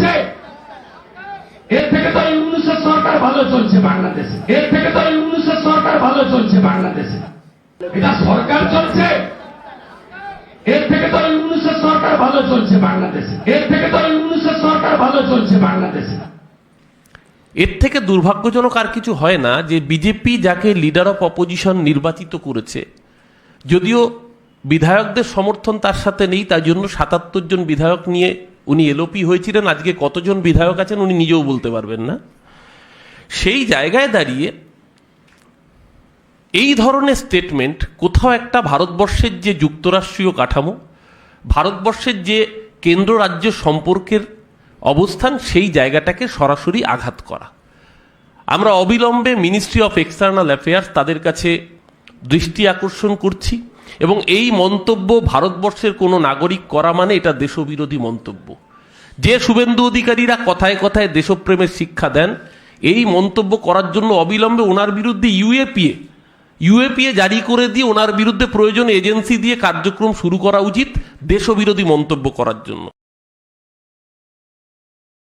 চলছে, এর থেকে তো ইউনূসের সরকার ভালো চলছে বাংলাদেশে, এর থেকে তো ইউনূসের সরকার ভালো চলছে বাংলাদেশে। এটা সরকার চলছে, এর থেকে তো ইউনূসের সরকার ভালো চলছে বাংলাদেশে, এর থেকে তো ইউনূসের সরকার ভালো চলছে বাংলাদেশে। এর থেকে দুর্ভাগ্যজনক আর কিছু হয় না যে বিজেপি যাকে লিডার অফ অপোজিশন নির্বাচিত করেছে, যদিও বিধায়কদের সমর্থন তার সাথে নেই, তাই জন্য ৭৭ জন বিধায়ক নিয়ে উনি এলওপি হয়েছিলেন। আজকে কতজন বিধায়ক আছেন উনি নিজেও বলতে পারবেন না। সেই জায়গায় দাঁড়িয়ে এই ধরনের স্টেটমেন্ট কোথাও একটা ভারতবর্ষের যে যুক্তরাষ্ট্রীয় কাঠামো, ভারতবর্ষের যে কেন্দ্র রাজ্য সম্পর্কের অবস্থান, সেই জায়গাটাকে সরাসরি আঘাত করা। আমরা অবিলম্বে মিনিস্ট্রি অফ এক্সটার্নাল অ্যাফেয়ার্স তাদের কাছে দৃষ্টি আকর্ষণ করছি, এবং এই মন্তব্য ভারতবর্ষের কোনো নাগরিক করা মানে এটা দেশবিরোধী মন্তব্য। যে শুভেন্দু অধিকারীরা কথায় কথায় দেশপ্রেমের শিক্ষা দেন, এই মন্তব্য করার জন্য অবিলম্বে ওনার বিরুদ্ধে ইউএপিএ জারি করে দিয়ে ওনার বিরুদ্ধে প্রয়োজনে এজেন্সি দিয়ে কার্যক্রম শুরু করা উচিত দেশবিরোধী মন্তব্য করার জন্য।